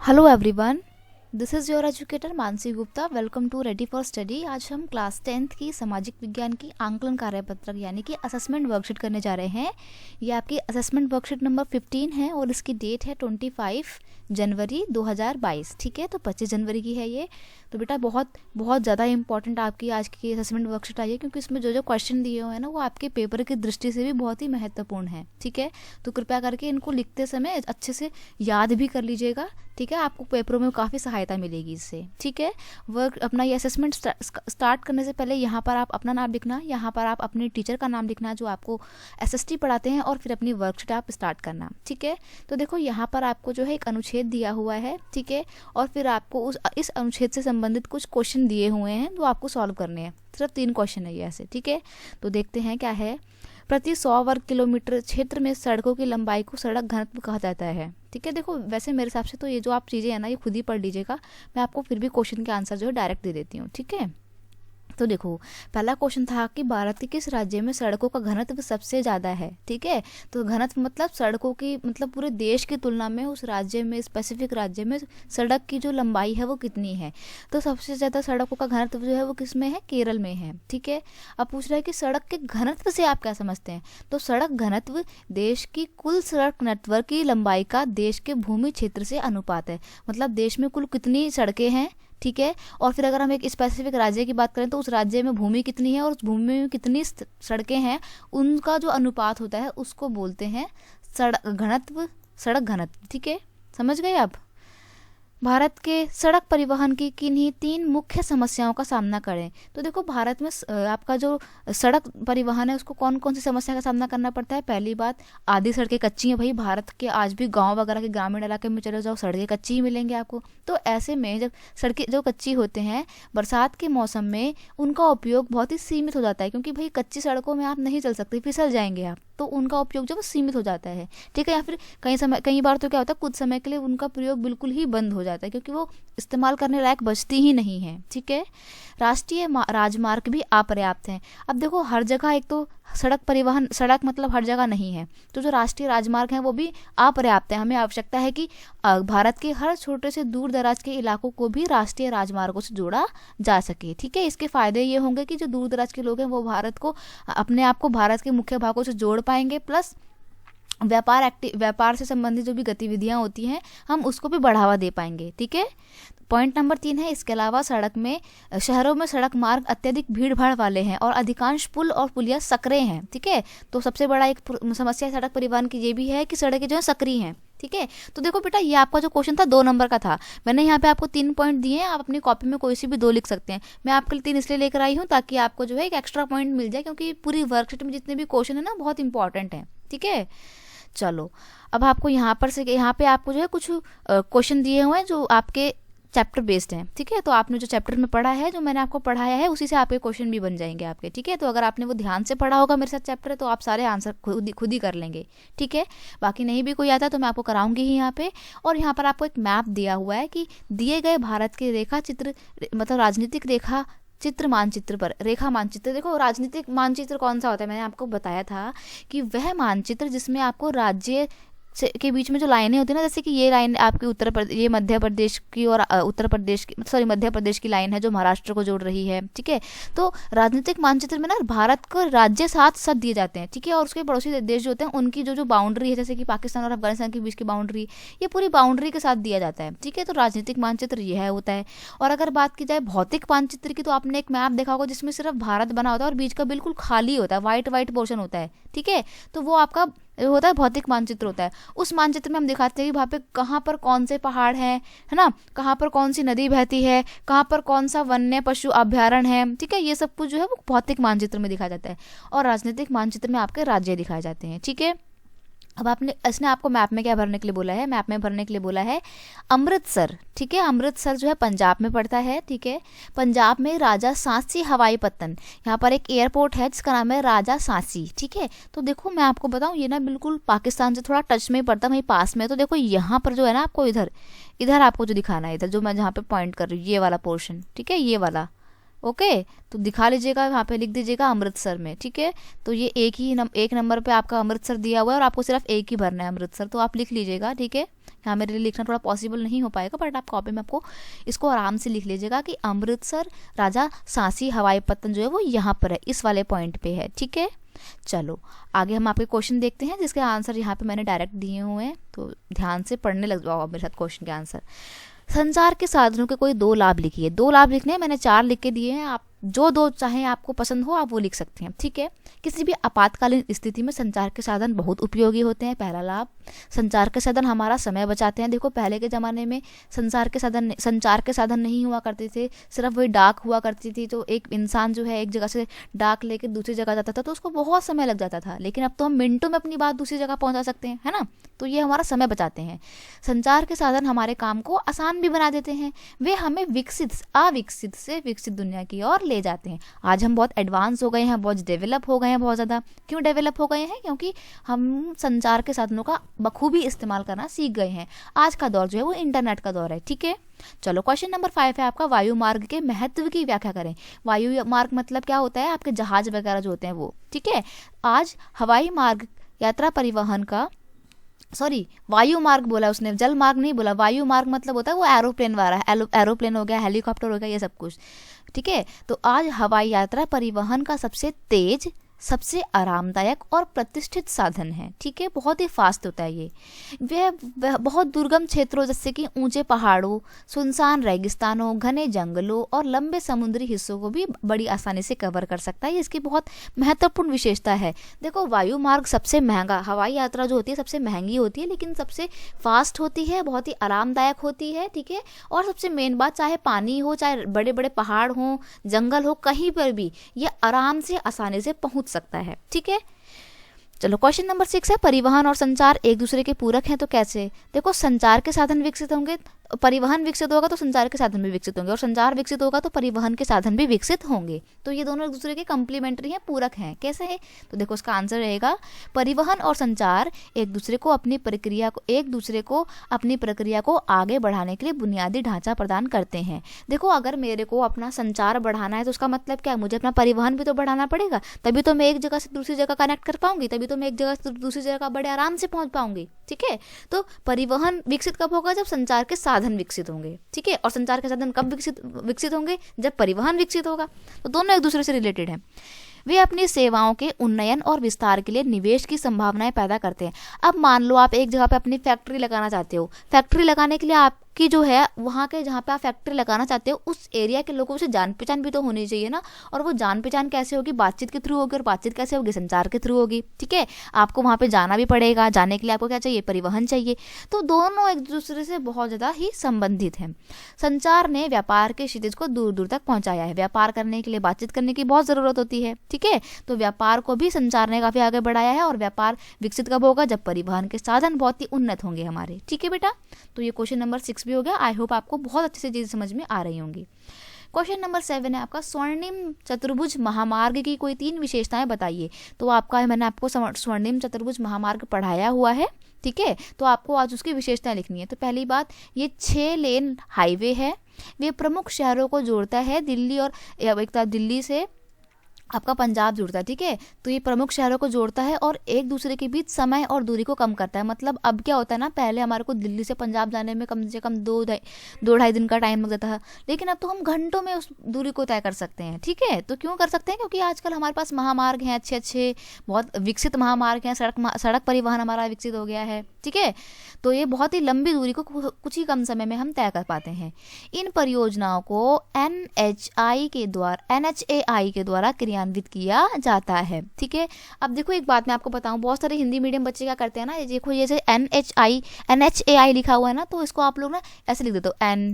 Hello everyone, this is your educator Mansi Gupta. Welcome to ready for study. आज हम class 10th की सामाजिक विज्ञान की आंकलन कार्यपत्रक यानी कि असेसमेंट वर्कशीट करने जा रहे हैं। ये आपकी असेसमेंट वर्कशीट नंबर 15 है और इसकी डेट है 25 जनवरी 2022। ठीक है, तो 25 जनवरी की है ये। तो बेटा बहुत बहुत ज़्यादा इंपॉर्टेंट आपकी आज की असेसमेंट वर्कशीट आई है, क्योंकि इसमें जो जो क्वेश्चन दिए हुए हैं ना वो आपके पेपर की दृष्टि से भी बहुत ही महत्वपूर्ण है। ठीक है, तो कृपया करके इनको लिखते समय अच्छे से याद भी कर लीजिएगा। ठीक है, आपको पेपरों में काफ़ी सहायता मिलेगी इससे। ठीक है, वर्क अपना ये असेसमेंट स्टार्ट करने से पहले यहाँ पर आप अपना नाम लिखना, यहाँ पर आप अपने टीचर का नाम लिखना जो आपको एसएसटी पढ़ाते हैं, और फिर अपनी वर्कशीट आप स्टार्ट करना। ठीक है, तो देखो यहाँ पर आपको जो है एक अनुच्छेद दिया हुआ है। ठीक है, और फिर आपको इस अनुच्छेद से संबंधित कुछ क्वेश्चन दिए हुए हैं जो आपको सॉल्व करने हैं। सिर्फ 3 क्वेश्चन है ये ऐसे। ठीक है, तो देखते हैं क्या है। प्रति 100 वर्ग किलोमीटर क्षेत्र में सड़कों की लंबाई को सड़क घनत्व कहा जाता है। ठीक है, देखो वैसे मेरे हिसाब से तो ये जो आप चीज़ें हैं ना ये खुद ही पढ़ लीजिएगा। मैं आपको फिर भी क्वेश्चन के आंसर जो है डायरेक्ट दे देती हूँ। ठीक है, तो देखो पहला क्वेश्चन था कि भारत के किस राज्य में सड़कों का घनत्व सबसे ज़्यादा है। ठीक है, तो घनत्व मतलब सड़कों की मतलब पूरे देश की तुलना में उस राज्य में, स्पेसिफिक राज्य में सड़क की जो लंबाई है वो कितनी है। तो सबसे ज़्यादा सड़कों का घनत्व जो है वो किस में है, केरल में है। ठीक है, अब पूछ रहा है कि सड़क के घनत्व से आप क्या समझते हैं। तो सड़क घनत्व देश की कुल सड़क नेटवर्क की लंबाई का देश के भूमि क्षेत्र से अनुपात है। मतलब देश में कुल कितनी सड़कें हैं। ठीक है, और फिर अगर हम एक स्पेसिफिक राज्य की बात करें तो उस राज्य में भूमि कितनी है और उस भूमि में कितनी सड़कें हैं, उनका जो अनुपात होता है उसको बोलते हैं सड़क घनत्व। सड़क घनत्व। ठीक है, समझ गए आप। भारत के सड़क परिवहन की किन्हीं 3 मुख्य समस्याओं का सामना करें। तो देखो भारत में आपका जो सड़क परिवहन है उसको कौन कौन सी समस्या का सामना करना पड़ता है। पहली बात, आधी सड़कें कच्ची हैं। भाई भारत के आज भी गांव वगैरह के ग्रामीण इलाके में चले जाओ, सड़कें कच्ची ही मिलेंगी आपको। तो ऐसे में जब सड़कें जो कच्ची होते हैं बरसात के मौसम में उनका उपयोग बहुत ही सीमित हो जाता है, क्योंकि भाई कच्ची सड़कों में आप नहीं चल सकते, फिसल जाएंगे आप। तो उनका उपयोग जो वो सीमित हो जाता है। ठीक है, या फिर कई बार तो क्या होता है कुछ समय के लिए उनका प्रयोग बिल्कुल ही बंद हो जाता है, क्योंकि वो इस्तेमाल करने लायक बचती ही नहीं है। ठीक है, राष्ट्रीय राजमार्ग भी अपर्याप्त हैं। अब देखो हर जगह एक तो सड़क मतलब हर जगह नहीं है, तो जो राष्ट्रीय राजमार्ग हैं वो भी अपर्याप्त है। हमें आवश्यकता है कि भारत के हर छोटे से दूर दराज के इलाकों को भी राष्ट्रीय राजमार्गों से जोड़ा जा सके। ठीक है, इसके फायदे ये होंगे कि जो दूर दराज के लोग हैं वो भारत को अपने आप को भारत के मुख्य भागों से जोड़ पाएंगे, प्लस व्यापार से संबंधित जो भी गतिविधियां होती हैं हम उसको भी बढ़ावा दे पाएंगे। ठीक है, पॉइंट नंबर 3 है, इसके अलावा शहरों में सड़क मार्ग अत्यधिक भीड़ भाड़ वाले हैं और अधिकांश पुल और पुलिया सकरे हैं। ठीक है, तो सबसे बड़ा एक समस्या सड़क परिवहन की ये भी है कि सड़कें जो है सकरी हैं। ठीक है, तो देखो बेटा ये आपका जो क्वेश्चन था 2 नंबर का था। मैंने यहाँ पे आपको 3 पॉइंट दिए हैं, आप अपनी कॉपी में कोई सी भी 2 लिख सकते हैं। मैं आपके लिए 3 इसलिए लेकर आई हूँ ताकि आपको जो है एक एक्स्ट्रा पॉइंट मिल जाए, क्योंकि पूरी वर्कशीट में जितने भी क्वेश्चन है ना बहुत इंपॉर्टेंट है। ठीक है, चलो अब आपको यहाँ पे आपको जो है कुछ क्वेश्चन दिए हुए हैं जो आपके चैप्टर बेस्ड हैं। ठीक है, तो आपने जो चैप्टर में पढ़ा है, जो मैंने आपको पढ़ाया है, उसी से आपके क्वेश्चन भी बन जाएंगे आपके। ठीक है, तो अगर आपने वो ध्यान से पढ़ा होगा मेरे साथ चैप्टर तो आप सारे आंसर खुद ही कर लेंगे। ठीक है, बाकी नहीं भी कोई आता तो मैं आपको कराऊंगी ही यहाँ पे। और यहाँ पर आपको एक मैप दिया हुआ है कि दिए गए भारत के रेखा चित्र मतलब राजनीतिक रेखा चित्र मानचित्र पर रेखा मानचित्र। देखो राजनीतिक मानचित्र कौन सा होता है, मैंने आपको बताया था कि वह मानचित्र जिसमें आपको राज्य के बीच में जो लाइनें होती है ना, जैसे कि ये लाइन आपकी ये मध्य प्रदेश की और उत्तर प्रदेश की मध्य प्रदेश की लाइन है जो महाराष्ट्र को जोड़ रही है। ठीक है, तो राजनीतिक मानचित्र में ना भारत को राज्य साथ साथ दिए जाते हैं। ठीक है, और उसके पड़ोसी देश जो होते हैं उनकी जो बाउंड्री है, जैसे कि पाकिस्तान और अफगानिस्तान के बीच की बाउंड्री, ये पूरी बाउंड्री के साथ दिया जाता है। ठीक है, तो राजनीतिक मानचित्र यह होता है। और अगर बात की जाए भौतिक मानचित्र की, तो आपने एक मैप देखा होगा जिसमें सिर्फ भारत बना होता है और बीच का बिल्कुल खाली होता है, व्हाइट पोर्शन होता है। ठीक है, तो वो आपका होता है भौतिक मानचित्र होता है। उस मानचित्र में हम दिखाते हैं कि वहाँ पे कहाँ पर कौन से पहाड़ हैं, है ना, कहाँ पर कौन सी नदी बहती है, कहाँ पर कौन सा वन्य पशु अभ्यारण्य है। ठीक है, ये सब कुछ जो है वो भौतिक मानचित्र में दिखाया जाता है, और राजनीतिक मानचित्र में आपके राज्य दिखाए जाते हैं। ठीक है, अब इसने आपको मैप में क्या भरने के लिए बोला है, मैप में भरने के लिए बोला है अमृतसर। ठीक है, अमृतसर जो है पंजाब में पड़ता है। ठीक है, पंजाब में राजा सांसी हवाई पत्तन, यहाँ पर एक एयरपोर्ट है जिसका नाम है राजा सांसी। ठीक है, तो देखो मैं आपको बताऊँ ये ना बिल्कुल पाकिस्तान से थोड़ा टच में पड़ता है, वहीं पास में। तो देखो यहाँ पर जो है ना आपको इधर आपको जो दिखाना है, इधर जो मैं जहाँ पे पॉइंट कर रही हूँ ये वाला पोर्शन। ठीक है, ये वाला ओके, तो दिखा लीजिएगा, वहाँ पे लिख दीजिएगा अमृतसर में। ठीक है, तो ये एक नंबर पे आपका अमृतसर दिया हुआ है और आपको सिर्फ एक ही भरना है अमृतसर, तो आप लिख लीजिएगा। ठीक है, यहाँ मेरे लिए लिखना थोड़ा पॉसिबल नहीं हो पाएगा, बट आप कॉपी में आपको इसको आराम से लिख लीजिएगा कि अमृतसर राजा सांसी हवाई पत्तन जो है वो यहाँ पर है, इस वाले पॉइंट पे है। ठीक है, चलो आगे हम आपके क्वेश्चन देखते हैं जिसके आंसर यहाँ पे मैंने डायरेक्ट दिए हुए हैं, तो ध्यान से पढ़ने लग जाओ आप मेरे साथ क्वेश्चन के आंसर। संचार के साधनों के कोई 2 लाभ लिखिए। 2 लाभ लिखने हैं, मैंने 4 लिख के दिए हैं, आप जो 2 चाहें आपको पसंद हो आप वो लिख सकते हैं। ठीक है, किसी भी आपातकालीन स्थिति में संचार के साधन बहुत उपयोगी होते हैं। पहला लाभ, संचार के साधन हमारा समय बचाते हैं। देखो पहले के ज़माने में संचार के साधन नहीं हुआ करते थे, सिर्फ वही डाक हुआ करती थी, तो एक इंसान जो है एक जगह से डाक लेके दूसरी जगह जाता था तो उसको बहुत समय लग जाता था, लेकिन अब तो हम मिनटों में अपनी बात दूसरी जगह पहुंचा सकते हैं, है ना। तो ये हमारा समय बचाते हैं। संचार के साधन हमारे काम को आसान भी बना देते हैं, वे हमें अविकसित से विकसित दुनिया की ओर ले जाते हैं। आज हम बहुत एडवांस हो गए हैं, बहुत डेवलप हो गए हैं, बहुत ज़्यादा। क्यों डेवलप हो गए हैं? क्योंकि हम संचार के साधनों का बखूबी इस्तेमाल करना सीख गए हैं। आज का दौर जो है वो इंटरनेट का दौर है। ठीक है, चलो क्वेश्चन नंबर 5 है आपका, वायु मार्ग के महत्व की व्याख्या करें। वायु मार्ग मतलब क्या होता है? आपके जहाज वगैरह जो होते हैं वो। ठीक है, आज हवाई मार्ग यात्रा परिवहन का, सॉरी वायु मार्ग बोला उसने, जल मार्ग नहीं बोला। वायु मार्ग मतलब होता है वो एरोप्लेन वाला, एरोप्लेन हो गया, हेलीकॉप्टर हो गया, ये सब कुछ। ठीक है, तो आज हवाई यात्रा परिवहन का सबसे तेज, सबसे आरामदायक और प्रतिष्ठित साधन है। ठीक है, बहुत ही फास्ट होता है ये। वह बहुत दुर्गम क्षेत्रों जैसे कि ऊंचे पहाड़ों, सुनसान रेगिस्तानों, घने जंगलों और लंबे समुद्री हिस्सों को भी बड़ी आसानी से कवर कर सकता है। इसकी बहुत महत्वपूर्ण विशेषता है। देखो वायु मार्ग सबसे महंगा, हवाई यात्रा जो होती है सबसे महंगी होती है, लेकिन सबसे फास्ट होती है, बहुत ही आरामदायक होती है। ठीक है, और सबसे मेन बात, चाहे पानी हो, चाहे बड़े बड़े पहाड़ हो, जंगल हो, कहीं पर भी ये आराम से आसानी से पहुंच सकता है। ठीक है, चलो क्वेश्चन नंबर 6 है, परिवहन और संचार एक दूसरे के पूरक हैं तो कैसे? देखो संचार के साधन विकसित होंगे, परिवहन विकसित होगा तो संचार के साधन भी विकसित होंगे, और संचार विकसित होगा तो परिवहन के साधन भी विकसित होंगे। तो ये दोनों एक दूसरे के कंप्लीमेंट्री हैं, पूरक हैं। कैसे है? तो देखो उसका आंसर रहेगा, परिवहन और संचार एक दूसरे को अपनी प्रक्रिया को आगे बढ़ाने के लिए बुनियादी ढांचा प्रदान करते हैं। देखो अगर मेरे को अपना संचार बढ़ाना है तो उसका मतलब क्या है? मुझे अपना परिवहन भी तो बढ़ाना पड़ेगा, तभी तो मैं एक जगह से दूसरी जगह कनेक्ट कर पाऊंगी, तभी तो मैं एक जगह से दूसरी जगह बड़े आराम से पहुंच पाऊंगी। ठीक है, तो परिवहन विकसित कब होगा? जब संचार के साधन विकसित होंगे। ठीक है, और संचार के साधन कब विकसित होंगे? जब परिवहन विकसित होगा। तो दोनों एक दूसरे से रिलेटेड हैं। वे अपनी सेवाओं के उन्नयन और विस्तार के लिए निवेश की संभावनाएं पैदा करते हैं। अब मान लो आप एक जगह पे अपनी फैक्ट्री लगाना चाहते हो, फैक्ट्री लगाने के लिए आपकी जो है वहाँ के जहाँ पे आप फैक्ट्री लगाना चाहते हो उस एरिया के लोगों से जान पहचान भी तो होनी चाहिए ना। और वो जान पहचान कैसे होगी? बातचीत के थ्रू होगी, और बातचीत कैसे होगी? संचार के थ्रू होगी। ठीक है, आपको वहाँ पे जाना भी पड़ेगा, जाने के लिए आपको क्या चाहिए? परिवहन चाहिए। तो दोनों एक दूसरे से बहुत ज़्यादा ही संबंधित हैं। संचार ने व्यापार के क्षितिज को दूर दूर तक पहुँचाया है। व्यापार करने के लिए बातचीत करने की बहुत ज़रूरत होती है। ठीक है, तो व्यापार को भी संचार ने काफ़ी आगे बढ़ाया है, और व्यापार विकसित कब होगा? जब परिवहन के साधन बहुत ही उन्नत होंगे हमारे। ठीक है बेटा, तो ये क्वेश्चन नंबर 6 भी हो गया। आई होप आपको बहुत अच्छे से चीज़ें समझ में आ रही होंगी। क्वेश्चन नंबर 7 है आपका, स्वर्णिम चतुर्भुज महामार्ग की कोई 3 विशेषताएं बताइए। तो आपका मैंने आपको स्वर्णिम चतुर्भुज महामार्ग पढ़ाया हुआ है। ठीक है, तो आपको आज उसकी विशेषताएं लिखनी है। तो पहली बात, ये 6 लेन हाईवे है, वे प्रमुख शहरों को जोड़ता है। दिल्ली और एक तरफ दिल्ली से आपका पंजाब जुड़ता है। ठीक है, तो ये प्रमुख शहरों को जोड़ता है और एक दूसरे के बीच समय और दूरी को कम करता है। मतलब अब क्या होता है ना, पहले हमारे को दिल्ली से पंजाब जाने में कम से कम 2-2.5 दिन का टाइम लग जाता था, लेकिन अब तो हम घंटों में उस दूरी को तय कर सकते हैं। ठीक है, तो क्यों कर सकते हैं? क्योंकि आजकल हमारे पास महामार्ग हैं, अच्छे बहुत विकसित महामार्ग हैं, सड़क परिवहन हमारा विकसित हो गया है। ठीक है, तो ये बहुत ही लंबी दूरी को कुछ ही कम समय में हम तय कर पाते हैं। इन परियोजनाओं को NHAI के द्वारा क्रियान्वित किया जाता है। ठीक है, अब देखो एक बात मैं आपको बताऊं, बहुत सारे हिंदी मीडियम बच्चे क्या करते हैं ना, देखो ये जैसे NHAI लिखा हुआ है ना, तो इसको आप लोग ना ऐसे लिख देते हो N,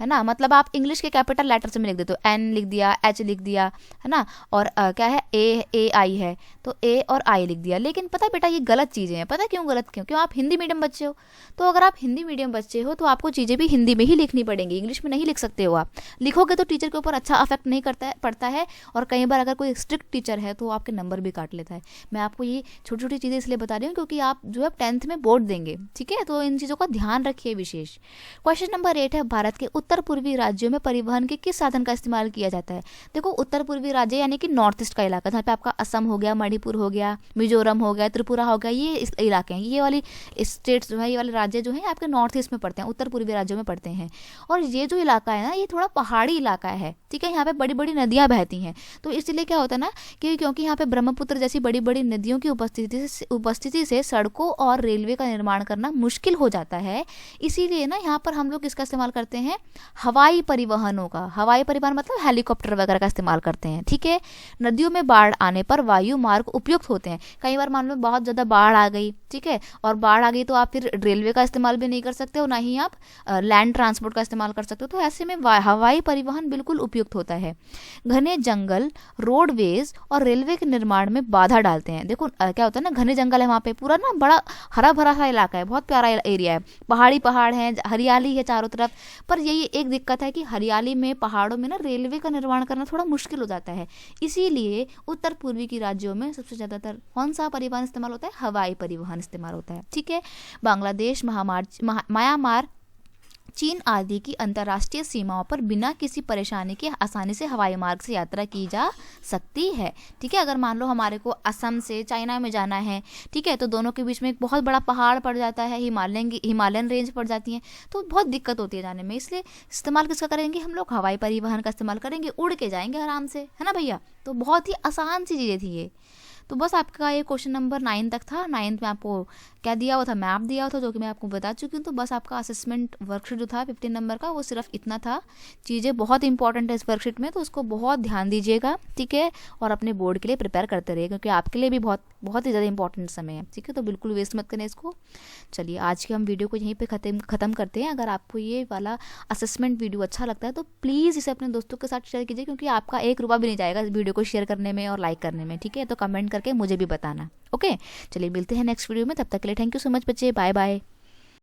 है ना। मतलब आप इंग्लिश के कैपिटल लेटर से में लिख देते हो, N लिख दिया, H लिख दिया, है ना, और क्या है AI है, तो A और I लिख दिया। लेकिन पता है बेटा ये गलत चीज़ें हैं। पता क्यों गलत? क्यों आप हिंदी मीडियम बच्चे हो। तो अगर आप हिंदी मीडियम बच्चे हो तो आपको चीज़ें भी हिंदी में ही लिखनी पड़ेंगी, इंग्लिश में नहीं लिख सकते हो। आप लिखोगे तो टीचर के ऊपर अच्छा अफेक्ट नहीं पड़ता है, और कई बार अगर कोई स्ट्रिक्ट टीचर है तो आपके नंबर भी काट लेता है। मैं आपको ये छोटी छोटी चीज़ें इसलिए बता रही हूँ क्योंकि आप जो है 10th में बोर्ड देंगे। ठीक है, तो इन चीज़ों का ध्यान रखिए विशेष। क्वेश्चन नंबर 8 है, भारत के उत्तर पूर्वी राज्यों में परिवहन के किस साधन का इस्तेमाल किया जाता है। देखो उत्तर पूर्वी राज्य यानी कि नॉर्थ ईस्ट का इलाका, जहाँ पे आपका असम हो गया, मणिपुर हो गया, मिजोरम हो गया, त्रिपुरा हो गया, ये इस इलाके हैं, ये वाली स्टेट्स जो है, ये वाले राज्य जो है आपके नॉर्थ ईस्ट में पड़ते हैं, उत्तर पूर्वी राज्यों में पड़ते हैं। और ये जो इलाका है ना, ये थोड़ा पहाड़ी इलाका है, ठीक है, यहाँ पे बड़ी बड़ी नदियाँ बहती हैं, तो इसलिए क्या होता है ना कि क्योंकि यहाँ पे ब्रह्मपुत्र जैसी बड़ी बड़ी नदियों की उपस्थिति से सड़कों और रेलवे का निर्माण करना मुश्किल हो जाता है, इसीलिए ना यहाँ पर हम लोग किसका इस्तेमाल करते हैं, हवाई परिवहनों का। हवाई परिवहन मतलब हेलीकॉप्टर वगैरह का इस्तेमाल करते हैं, ठीक है। नदियों में बाढ़ आने पर वायु मार्ग उपयुक्त होते हैं। कई बार मान लो बहुत ज़्यादा बाढ़ आ गई, ठीक है, और बाढ़ आ गई तो आप फिर रेलवे का इस्तेमाल भी नहीं कर सकते हो, ना ही आप लैंड ट्रांसपोर्ट का इस्तेमाल कर सकते हो, तो ऐसे में हवाई परिवहन बिल्कुल उपयुक्त होता है। घने जंगल रोडवेज और रेलवे के निर्माण में बाधा डालते हैं। देखो क्या होता है ना, घने जंगल है वहाँ पे, पूरा ना बड़ा हरा भरा सा इलाका है, बहुत प्यारा एरिया है, पहाड़ है, हरियाली है चारों तरफ, पर यही एक दिक्कत है कि हरियाली में, पहाड़ों में ना रेलवे का निर्माण करना थोड़ा मुश्किल हो जाता है। इसीलिए उत्तर पूर्वी की राज्यों में सबसे ज़्यादातर कौन सा परिवहन इस्तेमाल होता है, हवाई परिवहन इस्तेमाल होता है, ठीक है। बांग्लादेश, म्यांमार, चीन आदि की अंतर्राष्ट्रीय सीमाओं पर बिना किसी परेशानी के आसानी से हवाई मार्ग से यात्रा की जा सकती है, ठीक है। अगर मान लो हमारे को असम से चाइना में जाना है, ठीक है, तो दोनों के बीच में एक बहुत बड़ा पहाड़ पड़ जाता है, हिमालयन रेंज पड़ जाती है, तो बहुत दिक्कत होती है जाने में, इसलिए इस्तेमाल किसका करेंगे हम लोग, हवाई परिवहन का इस्तेमाल करेंगे, उड़ के जाएंगे आराम से, है ना भैया। तो बहुत ही आसान सी चीज़ें थी ये। तो बस आपका ये क्वेश्चन नंबर 9 तक था। 9 में आपको क्या दिया हुआ था, मैप दिया हुआ था, जो कि मैं आपको बता चुकी हूँ। तो बस आपका असेसमेंट वर्कशीट जो था 15 नंबर का, वो सिर्फ इतना था। चीज़ें बहुत इंपॉर्टेंट है इस वर्कशीट में, तो उसको बहुत ध्यान दीजिएगा, ठीक है, और अपने बोर्ड के लिए प्रिपेयर करते रहिए, क्योंकि आपके लिए भी बहुत ही ज़्यादा इंपॉर्टेंट समय है, ठीक है। तो बिल्कुल वेस्ट मत करें इसको। चलिए आज के हम वीडियो को यहीं पर ख़त्म करते हैं। अगर आपको ये वाला असेसमेंट वीडियो अच्छा लगता है तो प्लीज़ इसे अपने दोस्तों के साथ शेयर कीजिए, क्योंकि आपका 1 रुपया भी नहीं जाएगा इस वीडियो को शेयर करने में और लाइक करने में, ठीक है। तो कमेंट करके मुझे भी बताना, ओके। चलिए मिलते हैं नेक्स्ट वीडियो में, तब तक के लिए थैंक यू सो मच बच्चे, बाय बाय।